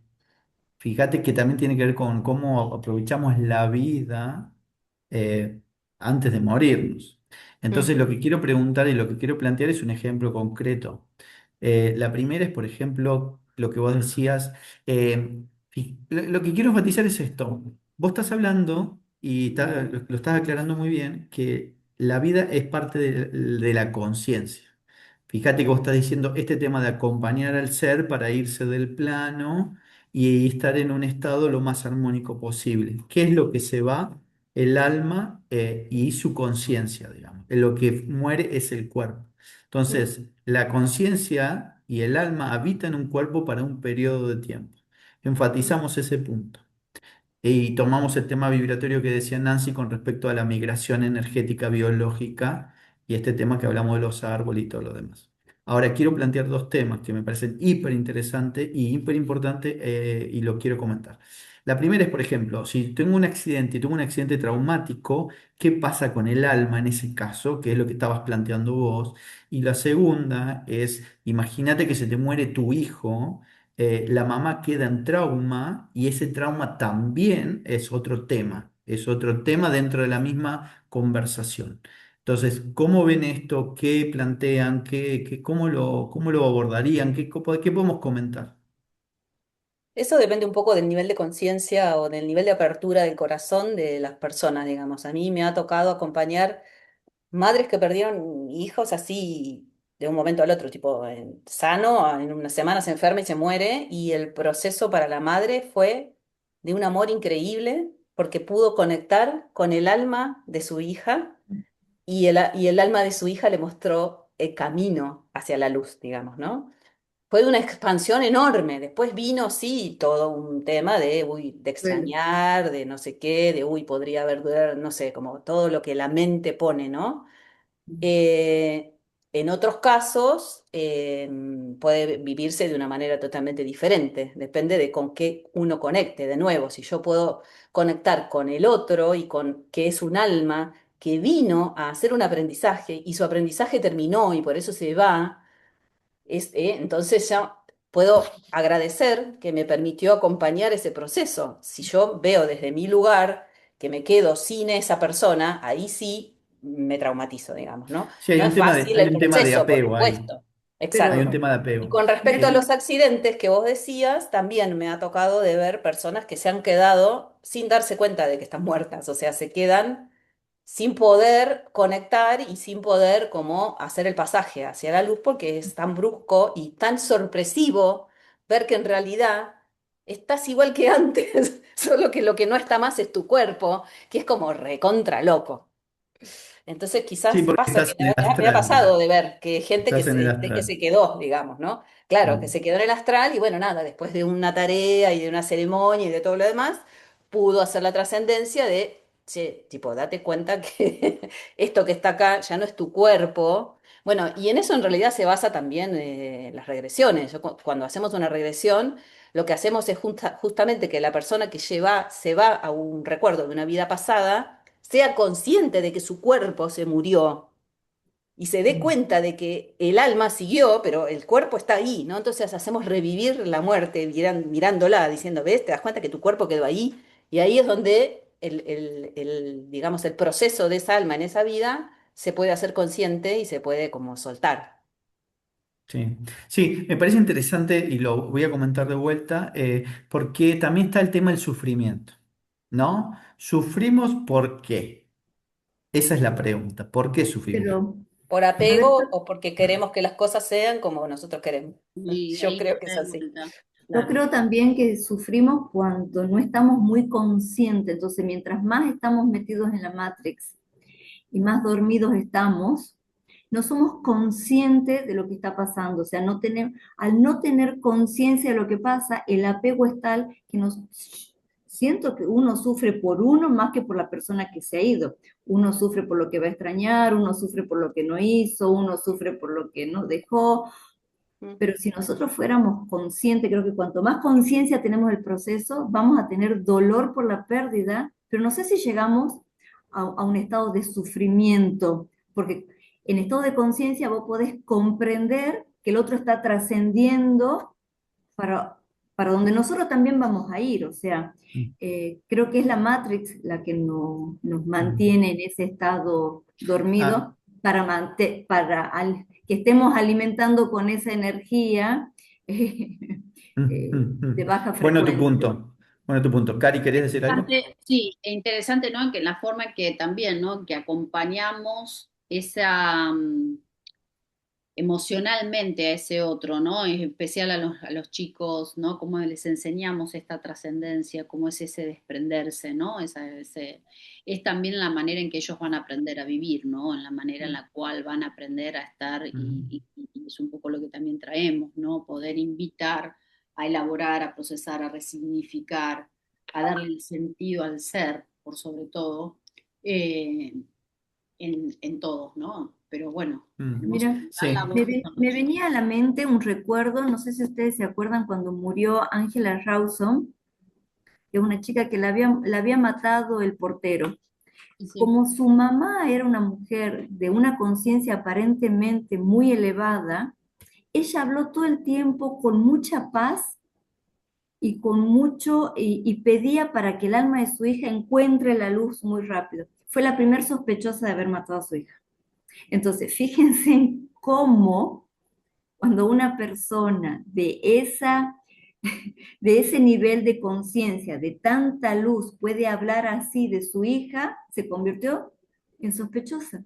fíjate que también tiene que ver con cómo aprovechamos la vida eh, antes de morirnos. Entonces, Mm. lo que quiero preguntar y lo que quiero plantear es un ejemplo concreto. La primera es, por ejemplo, lo que vos decías. Lo que quiero enfatizar es esto. Vos estás hablando y lo estás aclarando muy bien que la vida es parte de la conciencia. Fíjate que vos estás diciendo este tema de acompañar al ser para irse del plano y estar en un estado lo más armónico posible. ¿Qué es lo que se va? El alma y su conciencia, digamos. Lo que muere es el cuerpo. Entonces, la conciencia y el alma habitan un cuerpo para un periodo de tiempo. Enfatizamos ese punto. Y tomamos el tema vibratorio que decía Nancy con respecto a la migración energética biológica y este tema que hablamos de los árboles y todo lo demás. Ahora quiero plantear dos temas que me parecen hiper interesantes y hiper importantes y lo quiero comentar. La primera es, por ejemplo, si tengo un accidente y tengo un accidente traumático, ¿qué pasa con el alma en ese caso? Que es lo que estabas planteando vos. Y la segunda es, imagínate que se te muere tu hijo, la mamá queda en trauma y ese trauma también es otro tema dentro de la misma conversación. Entonces, ¿cómo ven esto? ¿Qué plantean? Cómo lo abordarían? ¿Qué podemos comentar? Eso depende un poco del nivel de conciencia o del nivel de apertura del corazón de las personas, digamos. A mí me ha tocado acompañar madres que perdieron hijos así de un momento al otro, tipo sano, en una semana se enferma y se muere, y el proceso para la madre fue de un amor increíble porque pudo conectar con el alma de su hija y el alma de su hija le mostró el camino hacia la luz, digamos, ¿no? Fue de una expansión enorme. Después vino, sí, todo un tema de, uy, de Bueno, extrañar, de no sé qué, de, uy, podría haber, no sé, como todo lo que la mente pone, ¿no? Eh, en otros casos puede vivirse de una manera totalmente diferente, depende de con qué uno conecte. De nuevo, si yo puedo conectar con el otro y con que es un alma que vino a hacer un aprendizaje y su aprendizaje terminó y por eso se va, entonces ya puedo agradecer que me permitió acompañar ese proceso. Si yo veo desde mi lugar que me quedo sin esa persona, ahí sí me traumatizo, digamos, ¿no? Sí, No es fácil hay el un tema de proceso, por apego ahí. supuesto. Hay un Exacto. pero tema de Y apego. con respecto a mira, los accidentes que vos decías, también me ha tocado de ver personas que se han quedado sin darse cuenta de que están muertas, o sea, se quedan sin poder conectar y sin poder como hacer el pasaje hacia la luz porque es tan brusco y tan sorpresivo ver que en realidad estás igual que antes, solo que lo que no está más es tu cuerpo, que es como recontra loco. Entonces Sí, quizás porque pasa que estás en el me ha astral. pasado de ver que gente Estás en el que astral. se quedó, digamos, ¿no? Claro, que Mm. se quedó en el astral y bueno, nada, después de una tarea y de una ceremonia y de todo lo demás, pudo hacer la trascendencia de, che, tipo, date cuenta que esto que está acá ya no es tu cuerpo. Bueno, y en eso en realidad se basa también las regresiones. Cuando hacemos una regresión, lo que hacemos es justamente que la persona que se va a un recuerdo de una vida pasada, sea consciente de que su cuerpo se murió y se dé cuenta de que el alma siguió, pero el cuerpo está ahí, ¿no? Entonces hacemos revivir la muerte mirándola, diciendo, ¿ves? Te das cuenta que tu cuerpo quedó ahí. Y ahí es donde digamos, el proceso de esa alma en esa vida se puede hacer consciente y se puede como soltar. Sí, sí, me parece interesante y lo voy a comentar de vuelta, porque también está el tema del sufrimiento, ¿no? ¿Sufrimos por qué? Esa es la pregunta. ¿Por qué sufrimos? pero ¿Por Roberto, apego o porque queremos que las cosas sean como nosotros queremos? Y Yo ahí creo que está es de así. vuelta. yo Claro. creo también que sufrimos cuando no estamos muy conscientes. Entonces, mientras más estamos metidos en la Matrix y más dormidos estamos, no somos conscientes de lo que está pasando. O sea, al no tener conciencia de lo que pasa, el apego es tal que siento que uno sufre por uno más que por la persona que se ha ido. Uno sufre por lo que va a extrañar, uno sufre por lo que no hizo, uno sufre por lo que no dejó. Mm. Pero si nosotros fuéramos conscientes, creo que cuanto más conciencia tenemos del proceso, vamos a tener dolor por la pérdida pero no sé si llegamos a un estado de sufrimiento, porque en estado de conciencia vos podés comprender que el otro está trascendiendo para, para donde nosotros también vamos a ir. O sea, Mm, creo que es la Matrix la que nos mm. mantiene en ese estado Ah, dormido que estemos alimentando con esa energía mm, de mm. baja Bueno, tu frecuencia. punto. Bueno, tu punto. Cari, ¿querías decir algo? Sí, e interesante, ¿no? Que en la forma en que también, ¿no? Que acompañamos esa, emocionalmente a ese otro, ¿no? En especial a los chicos, ¿no? Cómo les enseñamos esta trascendencia, cómo es ese desprenderse, ¿no? Es también la manera en que ellos van a aprender a vivir, ¿no? En la manera en la cual van a aprender a estar Mm, y es un poco lo que también traemos, ¿no? Poder invitar a elaborar, a procesar, a resignificar, a darle el sentido al ser, por sobre todo. Eh, en todos, ¿no? Pero bueno, mm. tenemos que Mira, dar la Sí. voz a los me chicos. venía a la mente un recuerdo, no sé si ustedes se acuerdan cuando murió Angela Rawson, que es una chica que la había matado el portero. Sí, sí. Como su mamá era una mujer de una conciencia aparentemente muy elevada, ella habló todo el tiempo con mucha paz y y pedía para que el alma de su hija encuentre la luz muy rápido. Fue la primer sospechosa de haber matado a su hija. Entonces, fíjense en cómo cuando una persona de ese nivel de conciencia, de tanta luz, puede hablar así de su hija, se convirtió en sospechosa.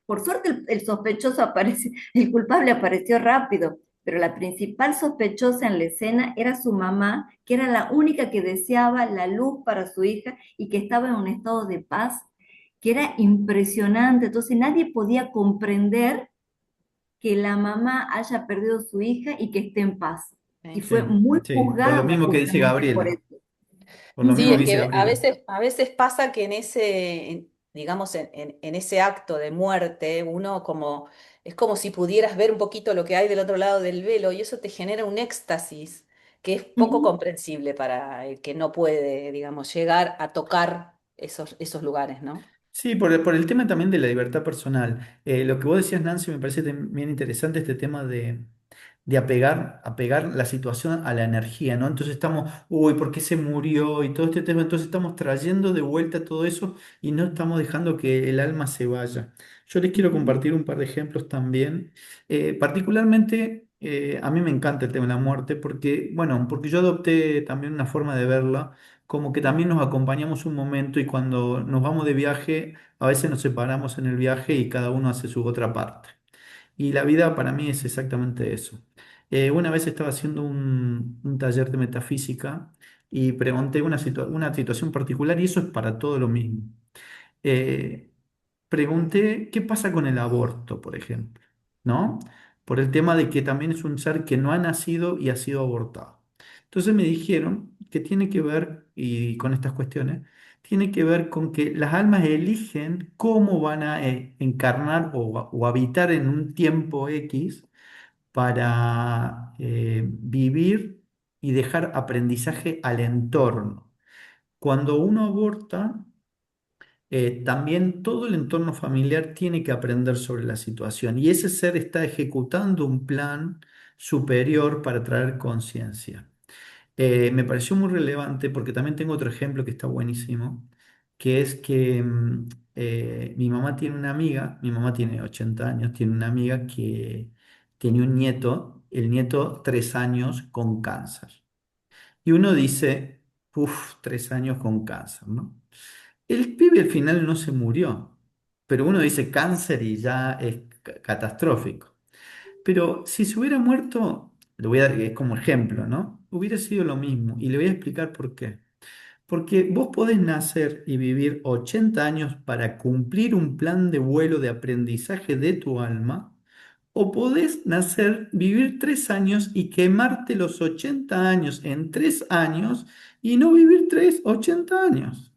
Por suerte el sospechoso apareció, el culpable apareció rápido, pero la principal sospechosa en la escena era su mamá, que era la única que deseaba la luz para su hija y que estaba en un estado de paz que era impresionante. Entonces nadie podía comprender que la mamá haya perdido a su hija y que esté en paz. Y Sí. fue Sí, muy sí. Por lo juzgada mismo que dice justamente por Gabriela. eso. Por lo Sí, mismo es que dice que Gabriela. a veces pasa que digamos, en ese acto de muerte, es como si pudieras ver un poquito lo que hay del otro lado del velo y eso te genera un éxtasis que es poco Ujú. comprensible para el que no puede, digamos, llegar a tocar esos lugares, ¿no? Sí, por el tema también de la libertad personal. Lo que vos decías, Nancy, me parece también interesante este tema de apegar la situación a la energía, ¿no? Entonces estamos, uy, ¿por qué se murió? Y todo este tema, entonces estamos trayendo de vuelta todo eso y no estamos dejando que el alma se vaya. Yo les quiero Ujú. compartir un par de ejemplos también. Particularmente, a mí me encanta el tema de la muerte porque, bueno, porque yo adopté también una forma de verla como que también nos acompañamos un momento y cuando nos vamos de viaje, a veces nos separamos en el viaje y cada uno hace su otra parte. Y la vida para mí es exactamente eso. Una vez estaba haciendo un taller de metafísica y pregunté una situación particular y eso es para todo lo mismo. Eh, Pregunté qué pasa con el aborto, por ejemplo, ¿no? Por el tema de que también es un ser que no ha nacido y ha sido abortado. Entonces me dijeron que tiene que ver, y con estas cuestiones, tiene que ver con que las almas eligen cómo van a encarnar o habitar en un tiempo X para vivir y dejar aprendizaje al entorno. Cuando uno aborta, también todo el entorno familiar tiene que aprender sobre la situación y ese ser está ejecutando un plan superior para traer conciencia. Me pareció muy relevante porque también tengo otro ejemplo que está buenísimo, que es que mi mamá tiene una amiga, mi mamá tiene 80 años, tiene una amiga que tiene un nieto, el nieto 3 años con cáncer. Y uno dice, uff, 3 años con cáncer, ¿no? El pibe al final no se murió, pero uno dice cáncer y ya es catastrófico. Pero si se hubiera muerto, le voy a dar es como ejemplo, ¿no? Hubiera sido lo mismo y le voy a explicar por qué. Porque vos podés nacer y vivir 80 años para cumplir un plan de vuelo de aprendizaje de tu alma, o podés nacer, vivir 3 años y quemarte los 80 años en 3 años y no vivir 80 años.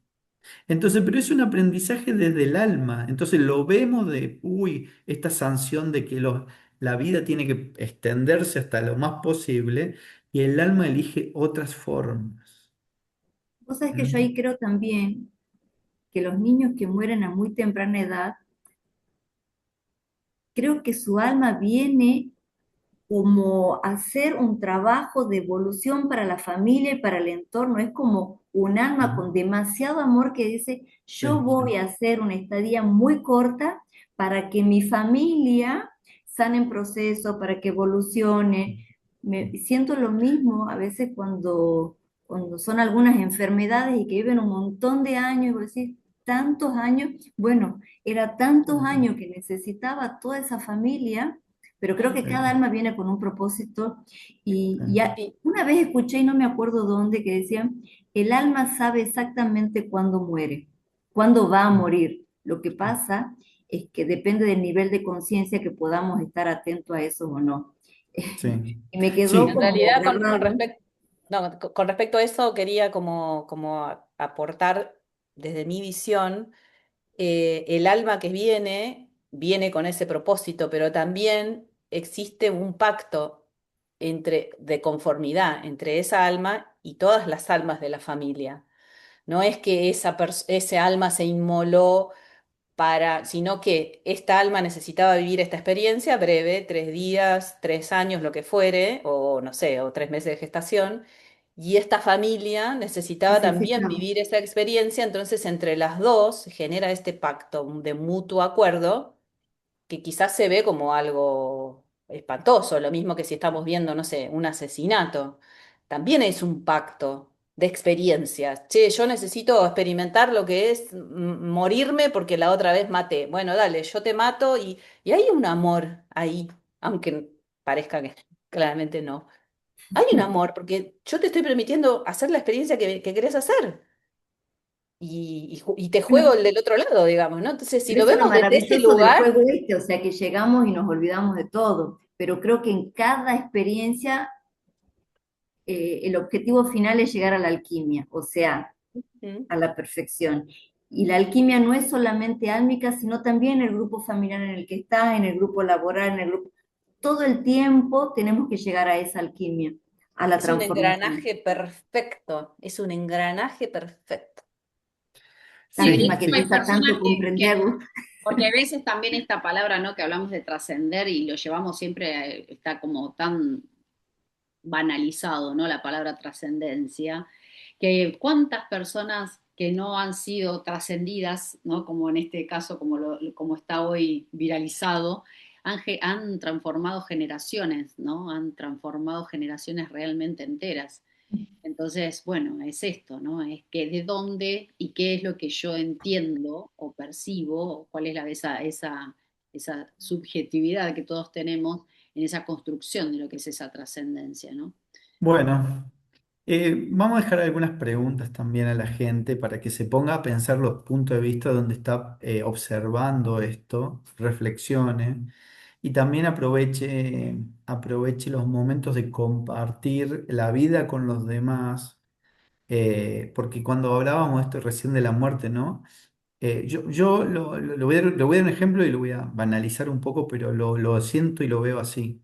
Entonces, pero es un aprendizaje desde el alma. Entonces lo vemos de, uy, esta sanción de que la vida tiene que extenderse hasta lo más posible y el alma elige otras formas. Vos sabés que yo ¿Mm? ahí creo también, que los niños que mueren a muy temprana edad, creo que su alma viene como hacer un trabajo de evolución para la familia y para el entorno. Es como un alma con demasiado amor que dice, yo Sí, voy a hacer una estadía muy corta para que mi familia sane en proceso, para que evolucione. Siento lo mismo a veces cuando son algunas enfermedades y que viven un montón de años, y vos decís, tantos años, bueno, era tantos años que necesitaba toda esa familia, pero creo que Mm. cada sí, alma viene con un propósito y sí. Sí. una vez escuché, y no me acuerdo dónde, que decían, el alma sabe exactamente cuándo muere, cuándo va a morir. Lo que pasa es que depende del nivel de conciencia que podamos estar atentos a eso o no. Sí, Y me quedó En sí, como realidad, con grabado. respecto, no, con respecto a eso, quería como aportar desde mi visión, el alma que viene con ese propósito, pero también existe un pacto de conformidad entre esa alma y todas las almas de la familia. No es que ese alma se inmoló sino que esta alma necesitaba vivir esta experiencia breve, 3 días, 3 años, lo que fuere, o no sé, o 3 meses de gestación, y esta familia necesitaba también Necesitamos. vivir esa experiencia, entonces entre las dos se genera este pacto de mutuo acuerdo que quizás se ve como algo espantoso, lo mismo que si estamos viendo, no sé, un asesinato. También es un pacto de experiencias. Che, yo necesito experimentar lo que es morirme porque la otra vez maté. Bueno, dale, yo te mato y hay un amor ahí, aunque parezca que claramente no. Hay un amor porque yo te estoy permitiendo hacer la experiencia que querés hacer. Y te juego Bueno, el del otro lado, digamos, ¿no? Entonces, si pero lo eso es lo vemos desde ese maravilloso del lugar, juego este, o sea que llegamos y nos olvidamos de todo, pero creo que en cada experiencia el objetivo final es llegar a la alquimia, o sea, mm, a la perfección. Y la alquimia no es solamente álmica, sino también el grupo familiar en el que está, en el grupo laboral, en el grupo... Todo el tiempo tenemos que llegar a esa alquimia, a la es un transformación. engranaje perfecto, es un engranaje perfecto. Sí, Lástima sí, de que hecho hay cuesta sí, personas tanto comprenderlo. porque a veces también esta palabra, ¿no? Que hablamos de trascender y lo llevamos siempre, está como tan banalizado, ¿no? La palabra trascendencia, que cuántas personas que no han sido trascendidas, ¿no? Como en este caso, como está hoy viralizado, han transformado generaciones, ¿no? Han transformado generaciones realmente enteras. Entonces, bueno, es esto, ¿no? Es que de dónde y qué es lo que yo entiendo o percibo, o cuál es esa subjetividad que todos tenemos en esa construcción de lo que es esa trascendencia, ¿no? bueno, vamos a dejar algunas preguntas también a la gente para que se ponga a pensar los puntos de vista donde está observando esto, reflexione y también aproveche los momentos de compartir la vida con los demás, porque cuando hablábamos esto recién de la muerte, ¿no? Yo le voy a dar un ejemplo y lo voy a banalizar un poco, pero lo siento y lo veo así.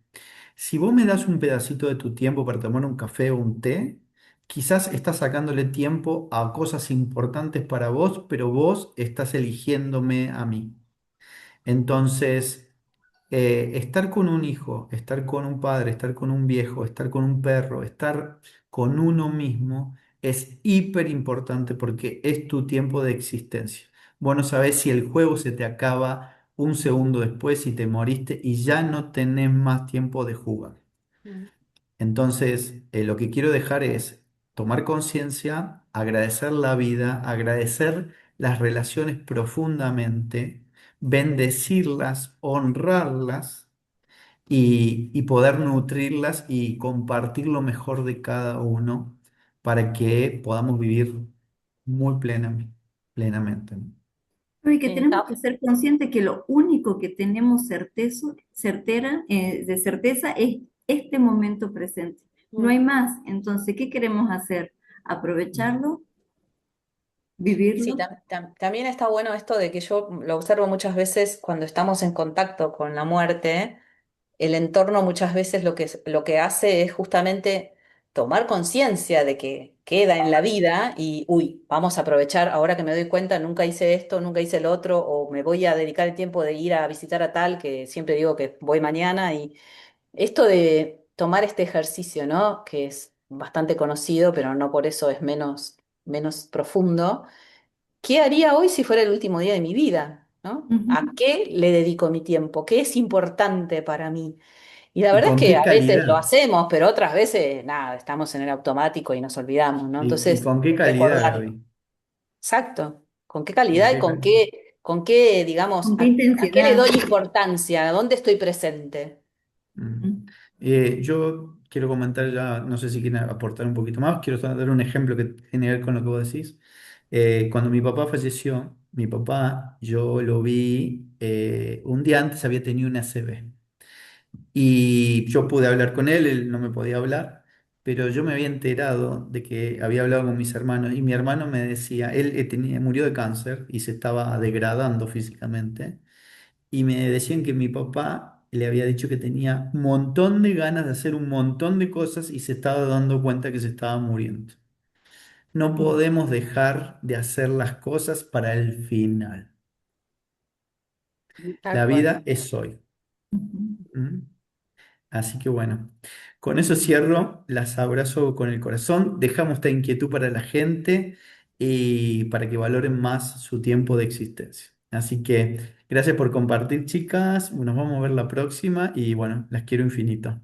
Si vos me das un pedacito de tu tiempo para tomar un café o un té, quizás estás sacándole tiempo a cosas importantes para vos, pero vos estás eligiéndome a mí. Entonces, estar con un hijo, estar con un padre, estar con un viejo, estar con un perro, estar con uno mismo es hiper importante porque es tu tiempo de existencia. Vos no sabés si el juego se te acaba un segundo después, si te moriste y ya no tenés más tiempo de jugar. Mm. Entonces, lo que quiero dejar es tomar conciencia, agradecer la vida, agradecer las relaciones profundamente, bendecirlas, honrarlas y poder nutrirlas y compartir lo mejor de cada uno para que podamos vivir muy plenamente, ¿no? No, y que tenemos que Está- ser conscientes que lo único que tenemos de certeza es este momento presente. No mm. hay más. Entonces, ¿qué queremos hacer? Aprovecharlo, Sí, vivirlo. también está bueno esto de que yo lo observo muchas veces cuando estamos en contacto con la muerte, el entorno muchas veces lo que hace es justamente tomar conciencia de que queda en la vida y, uy, vamos a aprovechar, ahora que me doy cuenta, nunca hice esto, nunca hice lo otro, o me voy a dedicar el tiempo de ir a visitar a tal, que siempre digo que voy mañana, y esto de tomar este ejercicio, ¿no? Que es bastante conocido, pero no por eso es menos profundo. ¿Qué haría hoy si fuera el último día de mi vida? ¿No? ¿A Ujú. qué le dedico mi tiempo? ¿Qué es importante para mí? Y la ¿Y verdad es con que qué a veces lo calidad? hacemos, pero otras veces, nada, estamos en el automático y nos olvidamos, ¿no? ¿Y Entonces, con qué calidad, recordar, Gaby? exacto, con qué ¿Con calidad y qué calidad? con qué, digamos, ¿Con qué a qué le intensidad? doy importancia, a dónde estoy presente. Mm. Mm, Yo quiero comentar ya, no sé si quieren aportar un poquito más, quiero dar un ejemplo que tiene que ver con lo que vos decís. Cuando mi papá falleció, mi papá, yo lo vi, un día antes había tenido una ACV y yo pude hablar con él, él no me podía hablar, pero yo me había enterado de que había hablado con mis hermanos y mi hermano me decía, él murió de cáncer y se estaba degradando físicamente. Y me decían que mi papá le había dicho que tenía un montón de ganas de hacer un montón de cosas y se estaba dando cuenta que se estaba muriendo. No mm, podemos dejar de hacer las cosas para el final. Tal La cual. vida es hoy. ujú. ¿Mm? Así que bueno, con eso cierro, las abrazo con el corazón, dejamos esta inquietud para la gente y para que valoren más su tiempo de existencia. Así que gracias por compartir, chicas, nos vamos a ver la próxima y bueno, las quiero infinito.